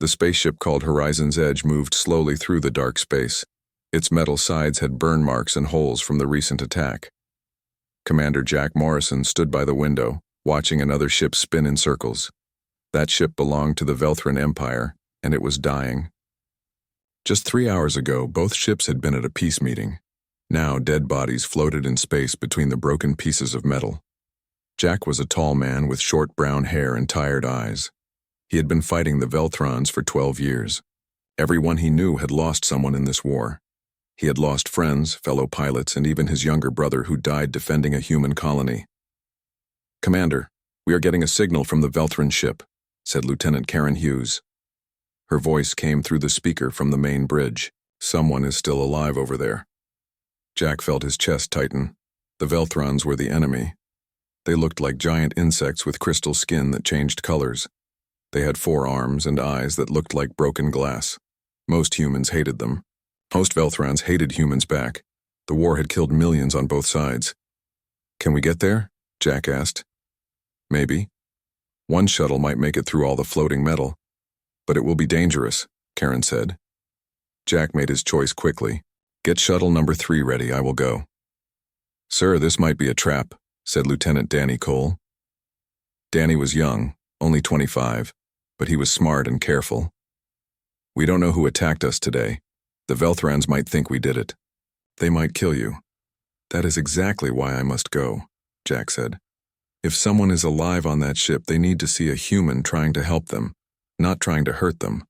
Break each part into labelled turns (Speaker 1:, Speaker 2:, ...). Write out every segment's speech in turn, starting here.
Speaker 1: The spaceship called Horizon's Edge moved slowly through the dark space. Its metal sides had burn marks and holes from the recent attack. Commander Jack Morrison stood by the window, watching another ship spin in circles. That ship belonged to the Velthran Empire, and it was dying. Just 3 hours ago, both ships had been at a peace meeting. Now, dead bodies floated in space between the broken pieces of metal. Jack was a tall man with short brown hair and tired eyes. He had been fighting the Velthrons for 12 years. Everyone he knew had lost someone in this war. He had lost friends, fellow pilots, and even his younger brother who died defending a human colony. "Commander, we are getting a signal from the Velthran ship," said Lieutenant Karen Hughes. Her voice came through the speaker from the main bridge. "Someone is still alive over there." Jack felt his chest tighten. The Velthrons were the enemy. They looked like giant insects with crystal skin that changed colors. They had 4 arms and eyes that looked like broken glass. Most humans hated them. Most Velthrons hated humans back. The war had killed millions on both sides. "Can we get there?" Jack asked. "Maybe. One shuttle might make it through all the floating metal. But it will be dangerous," Karen said. Jack made his choice quickly. "Get shuttle number 3 ready, I will go." "Sir, this might be a trap," said Lieutenant Danny Cole. Danny was young, only 25, but he was smart and careful. "We don't know who attacked us today. The Velthrans might think we did it. They might kill you." "That is exactly why I must go," Jack said. "If someone is alive on that ship, they need to see a human trying to help them, not trying to hurt them."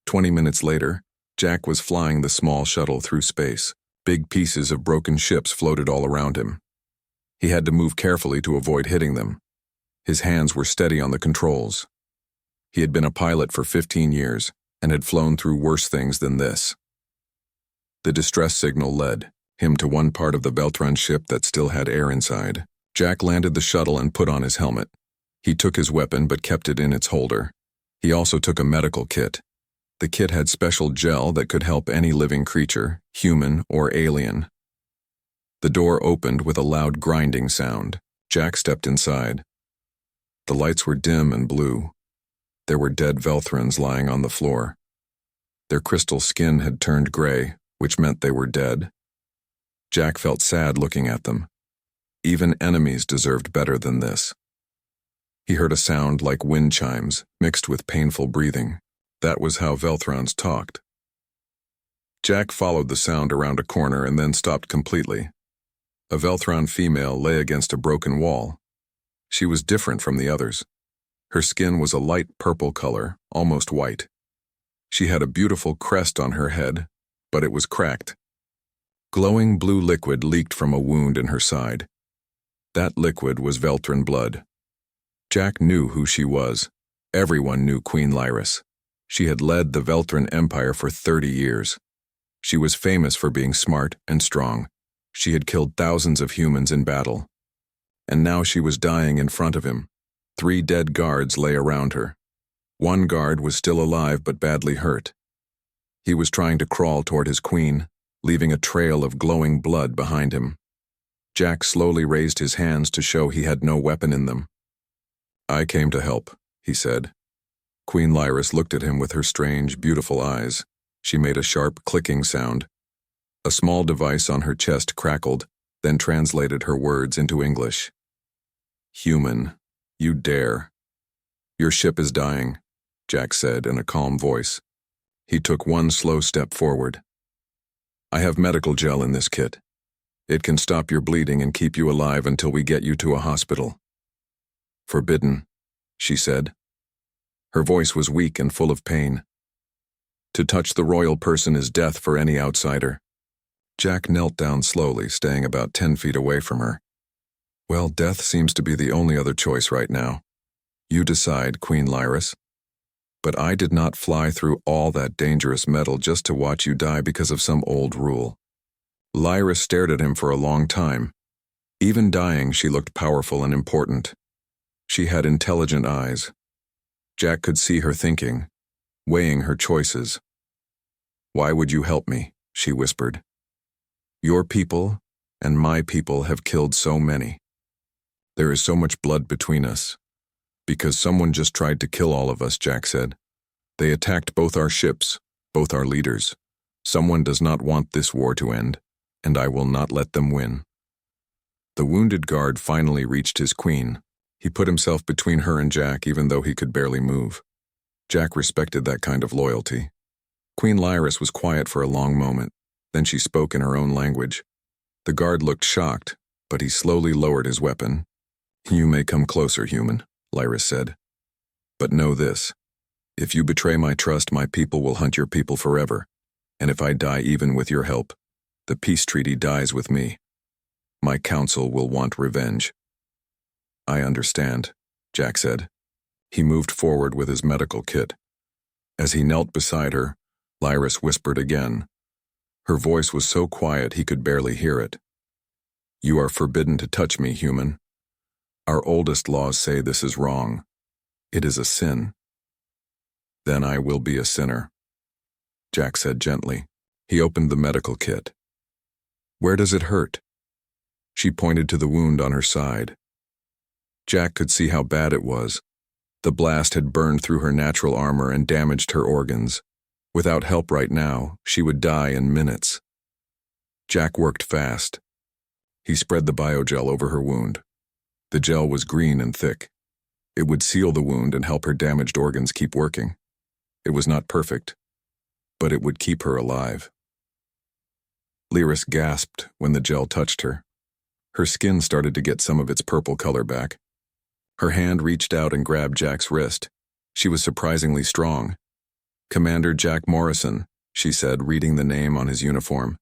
Speaker 1: 20 minutes later, Jack was flying the small shuttle through space. Big pieces of broken ships floated all around him. He had to move carefully to avoid hitting them. His hands were steady on the controls. He had been a pilot for 15 years and had flown through worse things than this. The distress signal led him to one part of the Velthran ship that still had air inside. Jack landed the shuttle and put on his helmet. He took his weapon but kept it in its holder. He also took a medical kit. The kit had special gel that could help any living creature, human or alien. The door opened with a loud grinding sound. Jack stepped inside. The lights were dim and blue. There were dead Velthrans lying on the floor. Their crystal skin had turned gray, which meant they were dead. Jack felt sad looking at them. Even enemies deserved better than this. He heard a sound like wind chimes, mixed with painful breathing. That was how Velthrons talked. Jack followed the sound around a corner and then stopped completely. A Velthron female lay against a broken wall. She was different from the others. Her skin was a light purple color, almost white. She had a beautiful crest on her head, but it was cracked. Glowing blue liquid leaked from a wound in her side. That liquid was Velthran blood. Jack knew who she was. Everyone knew Queen Lyris. She had led the Velthran Empire for 30 years. She was famous for being smart and strong. She had killed thousands of humans in battle. And now she was dying in front of him. 3 dead guards lay around her. One guard was still alive but badly hurt. He was trying to crawl toward his queen, leaving a trail of glowing blood behind him. Jack slowly raised his hands to show he had no weapon in them. "I came to help," he said. Queen Lyris looked at him with her strange, beautiful eyes. She made a sharp clicking sound. A small device on her chest crackled, then translated her words into English. "Human, you dare. Your ship is dying," Jack said in a calm voice. He took one slow step forward. "I have medical gel in this kit. It can stop your bleeding and keep you alive until we get you to a hospital." "Forbidden," she said. Her voice was weak and full of pain. "To touch the royal person is death for any outsider." Jack knelt down slowly, staying about 10 feet away from her. "Well, death seems to be the only other choice right now. You decide, Queen Lyris. But I did not fly through all that dangerous metal just to watch you die because of some old rule." Lyris stared at him for a long time. Even dying, she looked powerful and important. She had intelligent eyes. Jack could see her thinking, weighing her choices. "Why would you help me?" she whispered. "Your people and my people have killed so many. There is so much blood between us." "Because someone just tried to kill all of us," Jack said. They attacked both our ships, both our leaders. Someone does not want this war to end, and I will not let them win. The wounded guard finally reached his queen. He put himself between her and Jack even though he could barely move. Jack respected that kind of loyalty. Queen Lyris was quiet for a long moment, then she spoke in her own language. The guard looked shocked, but he slowly lowered his weapon. "You may come closer, human," Lyris said. "But know this. If you betray my trust, my people will hunt your people forever, and if I die even with your help, the peace treaty dies with me. My council will want revenge." "I understand," Jack said. He moved forward with his medical kit. As he knelt beside her, Lyris whispered again. Her voice was so quiet he could barely hear it. "You are forbidden to touch me, human. Our oldest laws say this is wrong. It is a sin." "Then I will be a sinner," Jack said gently. He opened the medical kit. "Where does it hurt?" She pointed to the wound on her side. Jack could see how bad it was. The blast had burned through her natural armor and damaged her organs. Without help right now, she would die in minutes. Jack worked fast. He spread the biogel over her wound. The gel was green and thick. It would seal the wound and help her damaged organs keep working. It was not perfect, but it would keep her alive. Lyris gasped when the gel touched her. Her skin started to get some of its purple color back. Her hand reached out and grabbed Jack's wrist. She was surprisingly strong. "Commander Jack Morrison," she said, reading the name on his uniform.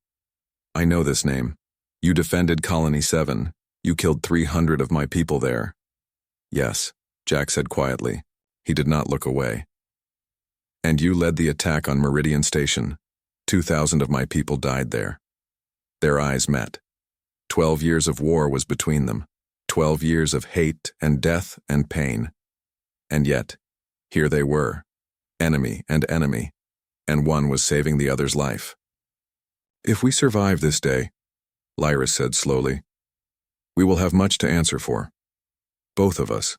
Speaker 1: "I know this name. You defended Colony 7. You killed 300 of my people there." "Yes," Jack said quietly. He did not look away. "And you led the attack on Meridian Station. 2,000 of my people died there." Their eyes met. 12 years of war was between them. 12 years of hate and death and pain. And yet, here they were, enemy, and one was saving the other's life. "If we survive this day," Lyris said slowly, "we will have much to answer for. Both of us."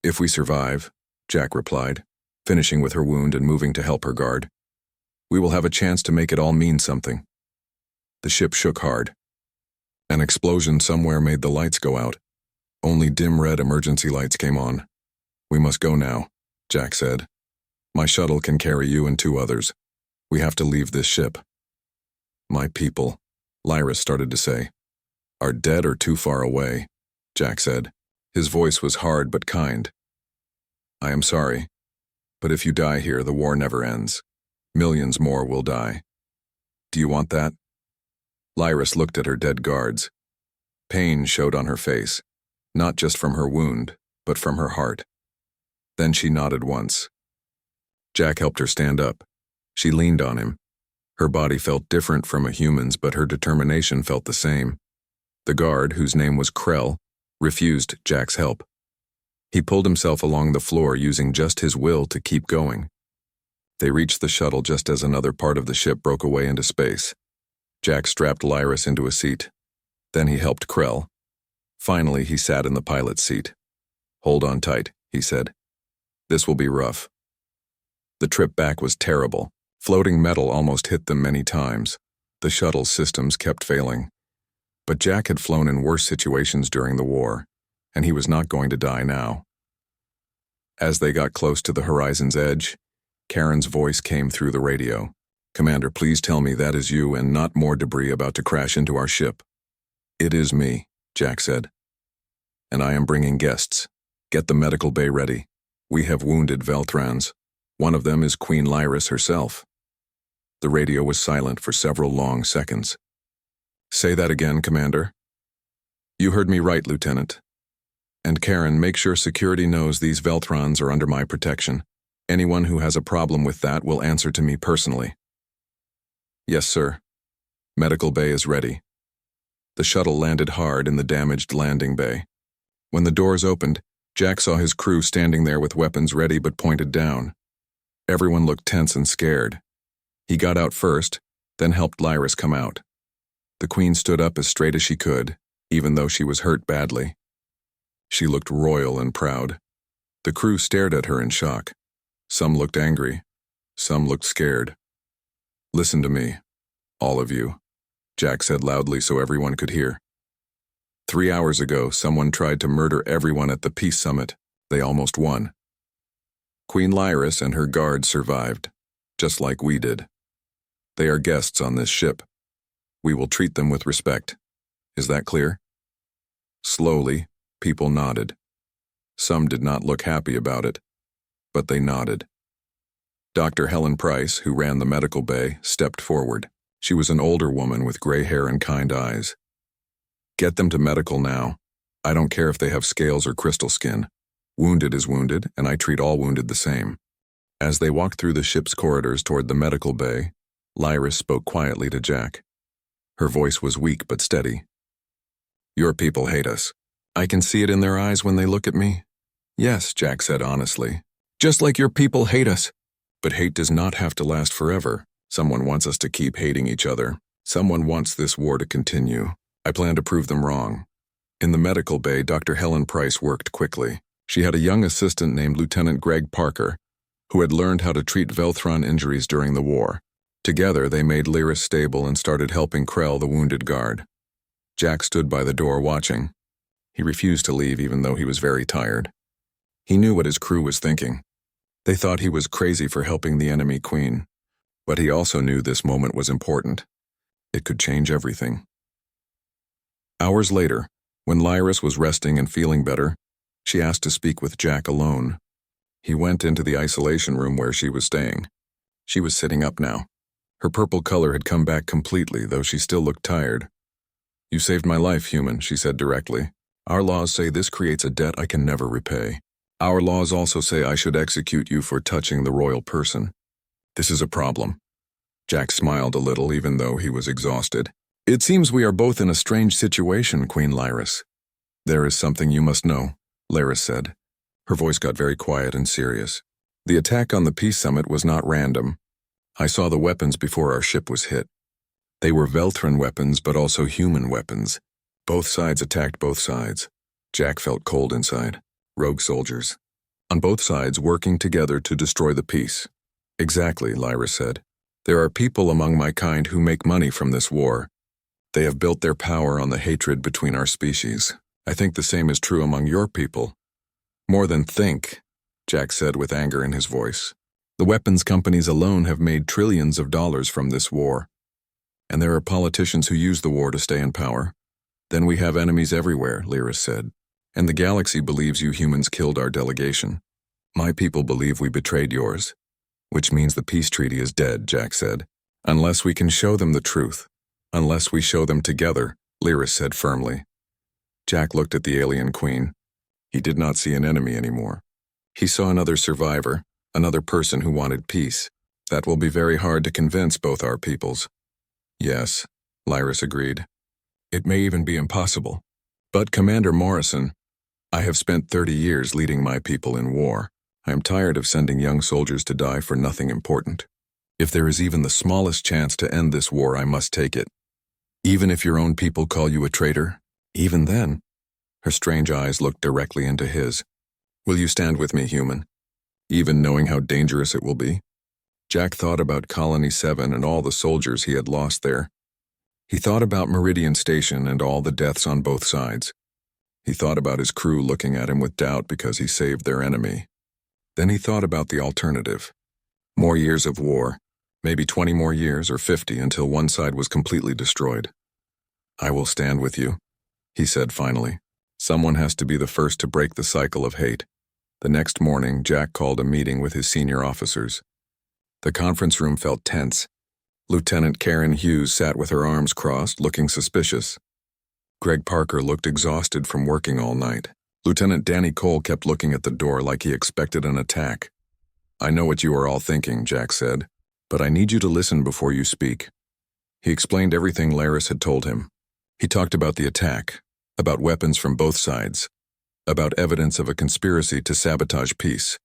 Speaker 1: "If we survive," Jack replied, finishing with her wound and moving to help her guard, "we will have a chance to make it all mean something." The ship shook hard. An explosion somewhere made the lights go out. Only dim red emergency lights came on. "We must go now," Jack said. "My shuttle can carry you and 2 others. We have to leave this ship." "My people," Lyris started to say. "Are dead or too far away," Jack said. His voice was hard but kind. "I am sorry, but if you die here, the war never ends. Millions more will die. Do you want that?" Lyris looked at her dead guards. Pain showed on her face, not just from her wound, but from her heart. Then she nodded once. Jack helped her stand up. She leaned on him. Her body felt different from a human's, but her determination felt the same. The guard, whose name was Krell, refused Jack's help. He pulled himself along the floor using just his will to keep going. They reached the shuttle just as another part of the ship broke away into space. Jack strapped Lyris into a seat. Then he helped Krell. Finally, he sat in the pilot's seat. "Hold on tight," he said. "This will be rough." The trip back was terrible. Floating metal almost hit them many times. The shuttle's systems kept failing. But Jack had flown in worse situations during the war, and he was not going to die now. As they got close to the horizon's edge, Karen's voice came through the radio. "Commander, please tell me that is you and not more debris about to crash into our ship." "It is me," Jack said. "And I am bringing guests. Get the medical bay ready. We have wounded Velthrans. One of them is Queen Lyris herself." The radio was silent for several long seconds. "Say that again, Commander." "You heard me right, Lieutenant. And Karen, make sure security knows these Velthrans are under my protection. Anyone who has a problem with that will answer to me personally." "Yes, sir. Medical bay is ready." The shuttle landed hard in the damaged landing bay. When the doors opened, Jack saw his crew standing there with weapons ready but pointed down. Everyone looked tense and scared. He got out first, then helped Lyris come out. The Queen stood up as straight as she could, even though she was hurt badly. She looked royal and proud. The crew stared at her in shock. Some looked angry. Some looked scared. "Listen to me, all of you," Jack said loudly so everyone could hear. 3 hours ago, someone tried to murder everyone at the Peace Summit. They almost won. Queen Lyris and her guards survived, just like we did. They are guests on this ship. We will treat them with respect. Is that clear? Slowly, people nodded. Some did not look happy about it, but they nodded. Dr. Helen Price, who ran the medical bay, stepped forward. She was an older woman with gray hair and kind eyes. "Get them to medical now. I don't care if they have scales or crystal skin. Wounded is wounded, and I treat all wounded the same." As they walked through the ship's corridors toward the medical bay, Lyris spoke quietly to Jack. Her voice was weak but steady. "Your people hate us. I can see it in their eyes when they look at me." "Yes," Jack said honestly. "Just like your people hate us." "But hate does not have to last forever. Someone wants us to keep hating each other. Someone wants this war to continue. I plan to prove them wrong." In the medical bay, Dr. Helen Price worked quickly. She had a young assistant named Lieutenant Greg Parker, who had learned how to treat Velthron injuries during the war. Together, they made Lyris stable and started helping Krell, the wounded guard. Jack stood by the door watching. He refused to leave even though he was very tired. He knew what his crew was thinking. They thought he was crazy for helping the enemy queen. But he also knew this moment was important. It could change everything. Hours later, when Lyris was resting and feeling better, she asked to speak with Jack alone. He went into the isolation room where she was staying. She was sitting up now. Her purple color had come back completely, though she still looked tired. "You saved my life, human," she said directly. "Our laws say this creates a debt I can never repay. Our laws also say I should execute you for touching the royal person. This is a problem." Jack smiled a little, even though he was exhausted. "It seems we are both in a strange situation, Queen Lyris." "There is something you must know," Lyris said. Her voice got very quiet and serious. "The attack on the Peace Summit was not random. I saw the weapons before our ship was hit. They were Velthron weapons, but also human weapons. Both sides attacked both sides." Jack felt cold inside. Rogue soldiers. On both sides working together to destroy the peace. "Exactly," Lyris said. "There are people among my kind who make money from this war. They have built their power on the hatred between our species. I think the same is true among your people." "More than think," Jack said with anger in his voice. "The weapons companies alone have made trillions of dollars from this war. And there are politicians who use the war to stay in power. Then we have enemies everywhere," Lyris said. "And the galaxy believes you humans killed our delegation. My people believe we betrayed yours. Which means the peace treaty is dead," Jack said. "Unless we can show them the truth. Unless we show them together," Lyris said firmly. Jack looked at the alien queen. He did not see an enemy anymore. He saw another survivor, another person who wanted peace. "That will be very hard to convince both our peoples." "Yes," Lyris agreed. "It may even be impossible. But Commander Morrison, I have spent 30 years leading my people in war. I am tired of sending young soldiers to die for nothing important. If there is even the smallest chance to end this war, I must take it. Even if your own people call you a traitor, even then." Her strange eyes looked directly into his. "Will you stand with me, human? Even knowing how dangerous it will be?" Jack thought about Colony 7 and all the soldiers he had lost there. He thought about Meridian Station and all the deaths on both sides. He thought about his crew looking at him with doubt because he saved their enemy. Then he thought about the alternative. More years of war, maybe 20 more years or 50 until one side was completely destroyed. "I will stand with you," he said finally. "Someone has to be the first to break the cycle of hate." The next morning, Jack called a meeting with his senior officers. The conference room felt tense. Lieutenant Karen Hughes sat with her arms crossed, looking suspicious. Greg Parker looked exhausted from working all night. Lieutenant Danny Cole kept looking at the door like he expected an attack. "I know what you are all thinking," Jack said, "but I need you to listen before you speak." He explained everything Lyris had told him. He talked about the attack, about weapons from both sides, about evidence of a conspiracy to sabotage peace.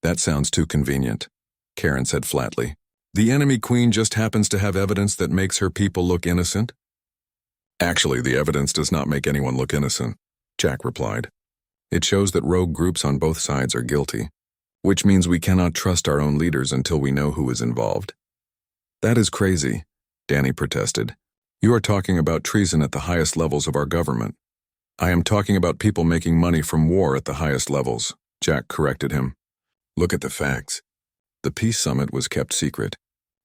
Speaker 1: "That sounds too convenient," Karen said flatly. "The enemy queen just happens to have evidence that makes her people look innocent?" "Actually, the evidence does not make anyone look innocent," Jack replied. "It shows that rogue groups on both sides are guilty. which means we cannot trust our own leaders until we know who is involved. That is crazy, Danny protested. You are talking about treason at the highest levels of our government. I am talking about people making money from war at the highest levels, Jack corrected him. Look at the facts. The peace summit was kept secret.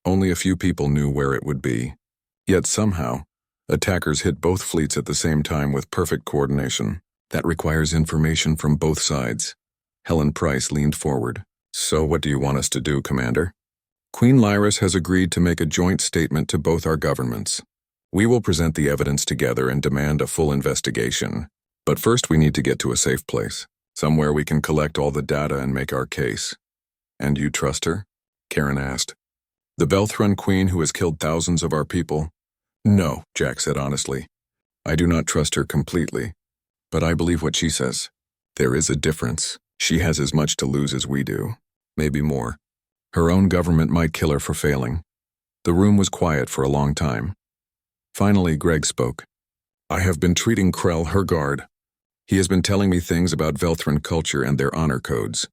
Speaker 1: Only a few people knew where it would be. Yet somehow, attackers hit both fleets at the same time with perfect coordination. That requires information from both sides. Helen Price leaned forward. So what do you want us to do, Commander? Queen Lyris has agreed to make a joint statement to both our governments. We will present the evidence together and demand a full investigation. But first we need to get to a safe place, somewhere we can collect all the data and make our case. And you trust her? Karen asked. The Velthran Queen who has killed thousands of our people? No, Jack said honestly. I do not trust her completely. But I believe what she says. There is a difference. She has as much to lose as we do. Maybe more. Her own government might kill her for failing. The room was quiet for a long time. Finally, Greg spoke. I have been treating Krell, her guard. He has been telling me things about Velthran culture and their honor codes.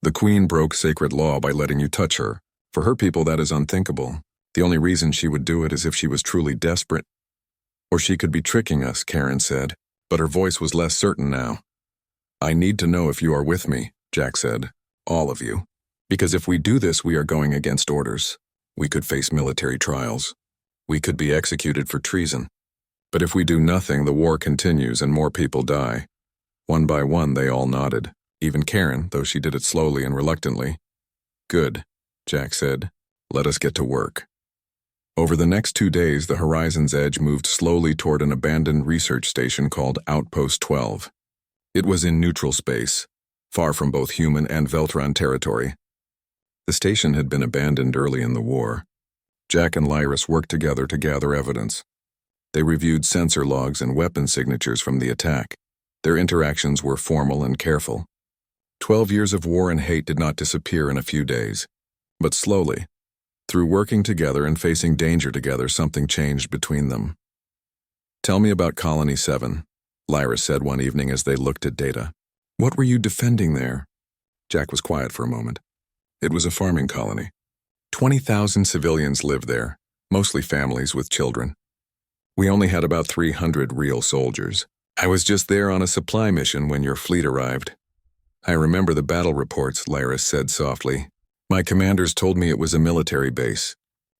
Speaker 1: The Queen broke sacred law by letting you touch her. For her people, that is unthinkable. The only reason she would do it is if she was truly desperate. Or she could be tricking us, Karen said, but her voice was less certain now. I need to know if you are with me, Jack said. All of you. Because if we do this, we are going against orders. We could face military trials. We could be executed for treason. But if we do nothing, the war continues and more people die. One by one, they all nodded. Even Karen, though she did it slowly and reluctantly. Good, Jack said. Let us get to work. Over the next 2 days, the Horizon's Edge moved slowly toward an abandoned research station called Outpost 12. It was in neutral space, far from both human and Velthran territory. The station had been abandoned early in the war. Jack and Lyris worked together to gather evidence. They reviewed sensor logs and weapon signatures from the attack. Their interactions were formal and careful. 12 years of war and hate did not disappear in a few days. But slowly, through working together and facing danger together, something changed between them. Tell me about Colony 7, Lyris said one evening as they looked at data. What were you defending there? Jack was quiet for a moment. It was a farming colony. 20,000 civilians lived there, mostly families with children. We only had about 300 real soldiers. I was just there on a supply mission when your fleet arrived. I remember the battle reports, Lyris said softly. My commanders told me it was a military base.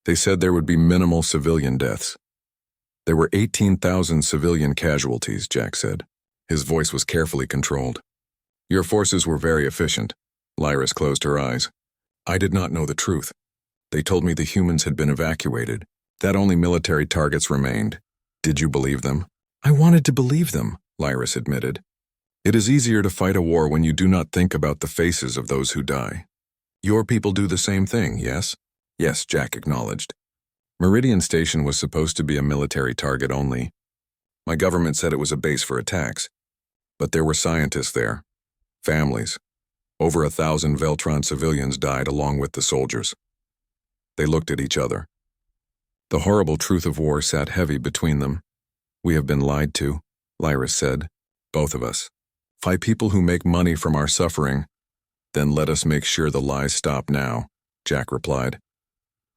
Speaker 1: They said there would be minimal civilian deaths. There were 18,000 civilian casualties, Jack said. His voice was carefully controlled. Your forces were very efficient. Lyris closed her eyes. I did not know the truth. They told me the humans had been evacuated, that only military targets remained. Did you believe them? I wanted to believe them, Lyris admitted. It is easier to fight a war when you do not think about the faces of those who die. Your people do the same thing, yes? Yes, Jack acknowledged. Meridian Station was supposed to be a military target only. My government said it was a base for attacks. But there were scientists there. Families. Over 1,000 Veltron civilians died along with the soldiers. They looked at each other. The horrible truth of war sat heavy between them. We have been lied to, Lyris said. Both of us. By people who make money from our suffering. Then let us make sure the lies stop now, Jack replied.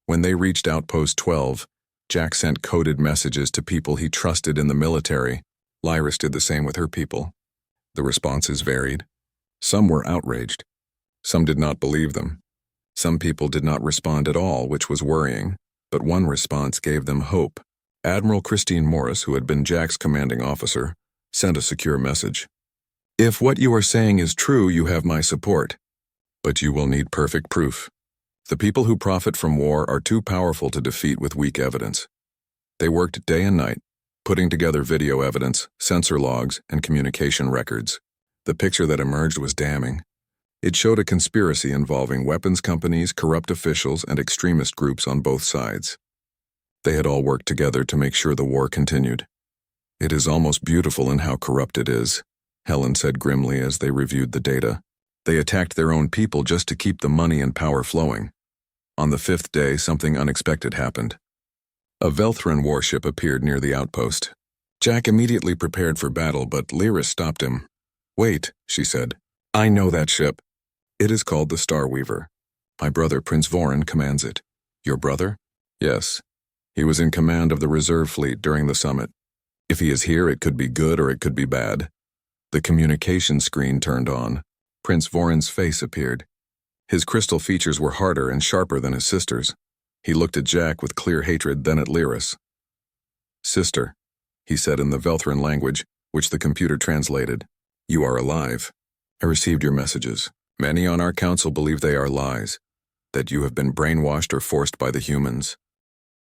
Speaker 1: When they reached Outpost 12, Jack sent coded messages to people he trusted in the military. Lyris did the same with her people. The responses varied. Some were outraged. Some did not believe them. Some people did not respond at all, which was worrying, but one response gave them hope. Admiral Christine Morris, who had been Jack's commanding officer, sent a secure message. If what you are saying is true, you have my support. But you will need perfect proof. The people who profit from war are too powerful to defeat with weak evidence. They worked day and night, putting together video evidence, sensor logs, and communication records. The picture that emerged was damning. It showed a conspiracy involving weapons companies, corrupt officials, and extremist groups on both sides. They had all worked together to make sure the war continued. It is almost beautiful in how corrupt it is, Helen said grimly as they reviewed the data. They attacked their own people just to keep the money and power flowing. On the 5th day, something unexpected happened. A Velthran warship appeared near the outpost. Jack immediately prepared for battle, but Lyris stopped him. Wait, she said. I know that ship. It is called the Star Weaver. My brother, Prince Vorin, commands it. Your brother? Yes. He was in command of the reserve fleet during the summit. If he is here, it could be good or it could be bad. The communication screen turned on. Prince Vorin's face appeared. His crystal features were harder and sharper than his sister's. He looked at Jack with clear hatred, then at Lyris. Sister, he said in the Velthran language, which the computer translated. You are alive. I received your messages. Many on our council believe they are lies, that you have been brainwashed or forced by the humans.